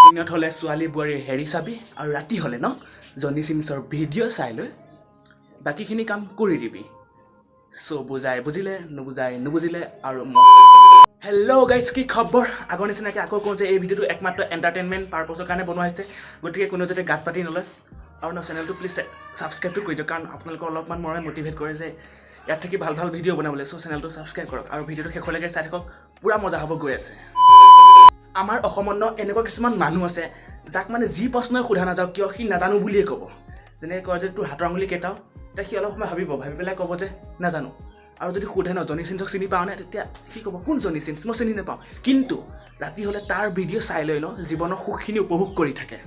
দিনত হলে ছোৱালী বোৱাৰীৰ হেৰি চাবি আৰু ৰাতি হলে ন জনি সিমছৰ ভিডিঅ' চাই লৈ বাকীখিনি কাম কৰি দিবি সো বুজাই বুজিলে নুবুজিলে আৰু হেল্ল' গাইজ কি খবৰ আগৰ নিচিনাকৈ আকৌ কওঁ যে এই ভিডিঅ'টো একমাত্ৰ এণ্টাৰটেইনমেণ্ট পাৰপছৰ কাৰণে বনোৱা হৈছে গতিকে কোনো যাতে গাত পাতি নলয় আৰু ন চেনেলটো প্লিজ ছাবস্ক্ৰাইবটো কৰি দিয়ক কাৰণ আপোনালোকৰ অলপমান মৰে মটিভেট কৰে যে ইয়াত থাকি ভাল ভাল ভিডিঅ' বনাবলৈ চ' চেনেলটো ছাবস্ক্ৰাইব কৰক আৰু ভিডিঅ'টো শেষলৈকে চাই থাকক পূৰা মজা হ'ব গৈ আছে আমাৰ অসমত এনেকুৱা কিছুমান মানুহ আছে যাক মানে যি প্ৰশ্নই সোধা নাযাওক কিয় সি নাজানো বুলিয়ে ক'ব যেনেকৈ কয় যে তোৰ হাতৰ আঙুলি কেইটাও তেতিয়া সি অলপ সময় ভাবি পেলাই ক'ব যে নাজানো আৰু যদি সোধে ন জনি সিনছক চিনি পাওঁ নে তেতিয়া সি ক'ব কোন জনি সিনছ মই চিনি নাপাওঁ কিন্তু ৰাতি হ'লে তাৰ ভিডিঅ' চাই লৈ ন জীৱনৰ সুখখিনি উপভোগ কৰি থাকে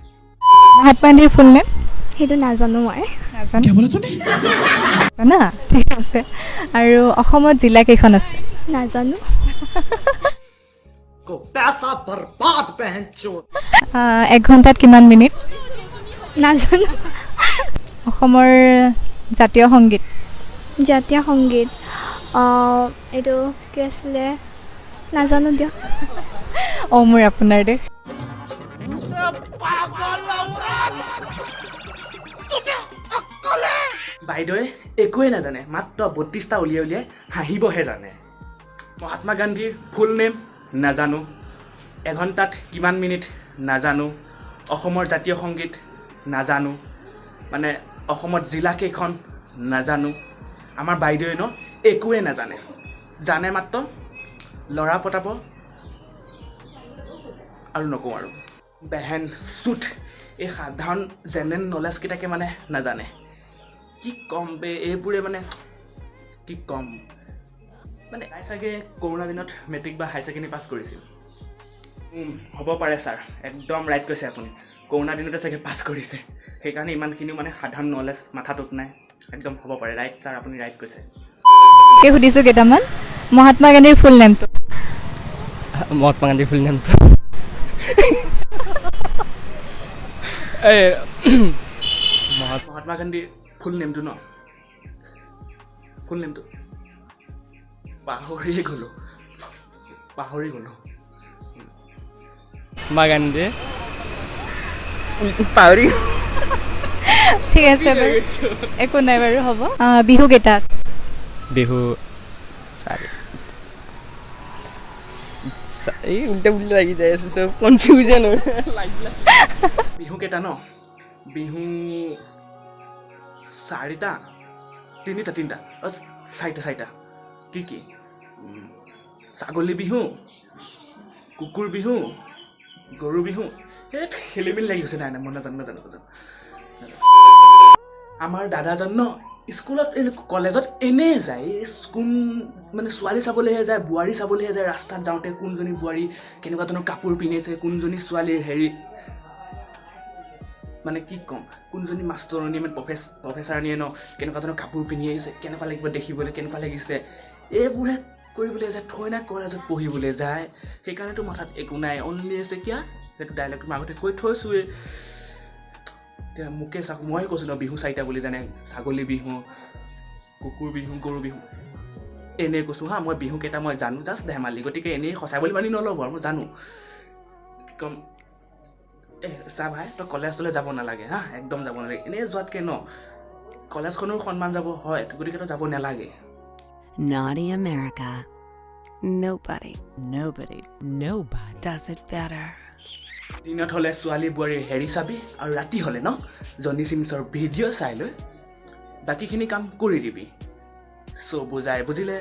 মহাত্মা গান্ধীৰ ফুল নেম সেইটো নাজানো মই জানা ঠিক আছে আৰু অসমত জিলা কেইখন আছে নাজানো पैसा बर्बाद बहन चोद 1 ঘণ্টাত কিমান মিনিট নাজানো অসমৰ জাতীয় সংগীত জাতীয় সংগীত এইটো কি আছিলে নাজানো দিয়ক মোৰ আপোনাৰ দেশ বাইদেৱে একোৱে নাজানে মাত্ৰ 32টা উলিয়াই হাঁহিবহে জানে মহাত্মা গান্ধীৰ ফুল নেম নাজানো 1 ঘণ্টাত কিমান মিনিট নাজানো অসমৰ জাতীয় সংগীত নাজানো মানে অসমত জিলা কেইখন নাজানো আমাৰ বাইদেৱে ন একোৱে নাজানে জানে মাত্ৰ ল'ৰা পতাব আৰু নকওঁ আৰু বেহেন চুট এই সাধাৰণ জেনেৰেল নলেজকেইটাকে মানে নাজানে কি কম বে এইবোৰে মানে কি কম মানে তাই চাগে কৰোণা দিনত মেট্ৰিক বা হাই ছেকেণ্ডেৰী পাছ কৰিছিল হ'ব পাৰে ছাৰ একদম ৰাইট কৈছে আপুনি কৰোণা দিনতে চাগে পাছ কৰিছে সেইকাৰণে ইমানখিনিও মানে সাধাৰণ নলেজ মাথাটোত নাই একদম হ'ব পাৰে ৰাইট ছাৰ আপুনি ৰাইট কৈছে সুধিছোঁ কেইটামান মহাত্মা গান্ধীৰ ফুল নেমটো মহাত্মা গান্ধীৰ ফুল নেমটো মহাত্মা গান্ধীৰ ফুল নেমটো ন ফুল নেমটো পাহৰি গ'লোঁ মহাত্মা গান্ধী পাহৰি ঠিক আছে বাৰু একো নাই বাৰু হ'ব বিহু কেইটা আছে বিহু এই উল্টা উল্টা লাগি যাই আছে চব কনফিউজন বিহু কেইটা ন বিহু 4টা 3টা 4টা কি ছাগলী বিহু কুকুৰ বিহু গৰু বিহু এই খেলি মেলি লাগি গৈছে নাই মই নাজানো আমাৰ দাদাজন ন স্কুলত কলেজত এনেই যায় কোন মানে ছোৱালী চাবলৈহে যায় বোৱাৰী চাবলৈহে যায় ৰাস্তাত যাওঁতে কোনজনী বোৱাৰী কেনেকুৱা ধৰণৰ কাপোৰ পিন্ধিছে কোনজনী ছোৱালীৰ হেৰি মানে কি ক'ম কোনজনী মাষ্টৰণী মানে প্ৰফেচাৰণীয়ে ন কেনেকুৱা ধৰণৰ কাপোৰ পিন্ধি আহিছে কেনেকুৱা লাগিব দেখিবলৈ কেনেকুৱা লাগিছে এইবোৰে কৰিবলৈ যায় থৈ না কলেজত পঢ়িবলৈ যায় সেইকাৰণেতো মাথাত একো নাই অনলি আছে কিয়া সেইটো ডাইলগটো মই আগতে কৈ থৈছোঁৱেই এতিয়া মোকে চাওক মই কৈছোঁ ন বিহু 4টা বুলি জানে ছাগলী বিহু কুকুৰ বিহু গৰু বিহু এনেই কৈছোঁ হা মই বিহু কেইটা মই জানো জাষ্ট ধেমালি গতিকে এনেই সঁচাই বুলি মানি নল'ব আৰু মই জানো কি ক'ম চা ভাই তই কলেজলৈ যাব নালাগে হা একদম যাব নালাগে এনেই যোৱাতকৈ ন কলেজখনৰ সন্মান যাব হয় গতিকে তই যাব নালাগে Naughty America. Nobody does it better. দিনত হ'লে ছোৱালী বোৱাৰীৰ হেৰি চাবি আৰু ৰাতি হ'লে ন জনি সিমছৰ ভিডিঅ' চাই লৈ বাকীখিনি কাম কৰি দিবি চ' বুজাই বুজিলে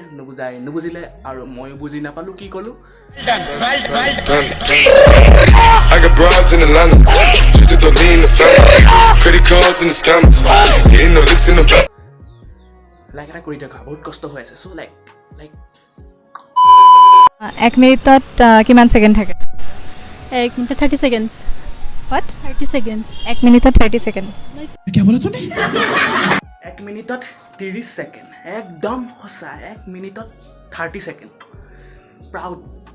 নুবুজিলে আৰু ময়ো বুজি নাপালোঁ কি ক'লোঁ I got broads in Atlanta. Just to lean in the family. Credit cards in the scammers. Hitting no licks in the back. Like এটা কৰি দিয়ক বহুত কষ্ট হৈ আছে চ' লাইক 1 মিনিটত কিমান ছেকেণ্ড থাকে 1 মিনিট 30 seconds. What? 30 seconds. 1 মিনিটত 30 ছেকেণ্ড 1 মিনিটত 30 ছেকেণ্ড একদম সঁচা 1 মিনিটত 30 ছেকেণ্ড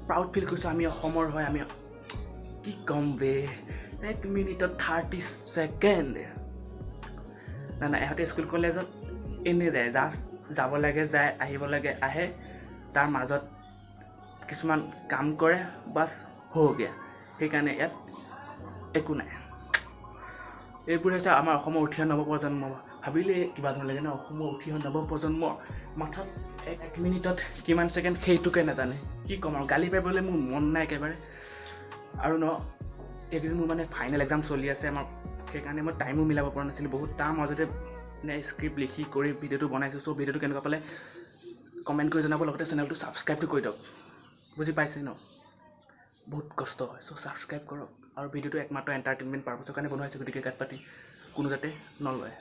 প্ৰাউড ফিল কৰিছোঁ আমি অসমৰ হয় আমি কি ক'ম বে 1 মিনিটত 30 ছেকেণ্ড না ইহঁতে স্কুল কলেজত এনেই যায় জাষ্ট যাব লাগে যায় আহিব লাগে আহে তাৰ মাজত কিছুমান কাম কৰে বাছ হৈ গ'ল সেইকাৰণে ইয়াত একো নাই এইবোৰ হৈছে আমাৰ অসমৰ উঠি অহা নৱপ্ৰজন্ম ভাবিলে কিবা ধৰণ লাগে ন অসমৰ উঠি অহা নৱপ্ৰজন্ম মাথাত এক মিনিটত কিমান ছেকেণ্ড সেইটোকে নাজানে কি ক'ম আৰু গালি পাৰিবলৈ মোৰ মন নাই একেবাৰে আৰু ন এইকেইদিন মোৰ মানে ফাইনেল এক্সাম চলি আছে আমাৰ সেইকাৰণে মই টাইমো মিলাব পৰা নাছিলোঁ বহুত তাৰ মাজতে স্ক্ৰিপ্ট লিখি কৰি ভিডিঅ'টো বনাইছোঁ চ' ভিডিঅ'টো কেনেকুৱা পালে কমেণ্ট কৰি জনাব লগতে চেনেলটো ছাবস্ক্ৰাইবটো কৰি দিয়ক বুজি পাইছে ন বহুত কষ্ট হয় চ' ছাবস্ক্ৰাইব কৰক আৰু ভিডিঅ'টো একমাত্ৰ এণ্টাৰটেইনমেণ্ট পাৰপছৰ কাৰণে বনোৱা হৈছে গতিকে গাত পাতি কোনো যাতে নলয়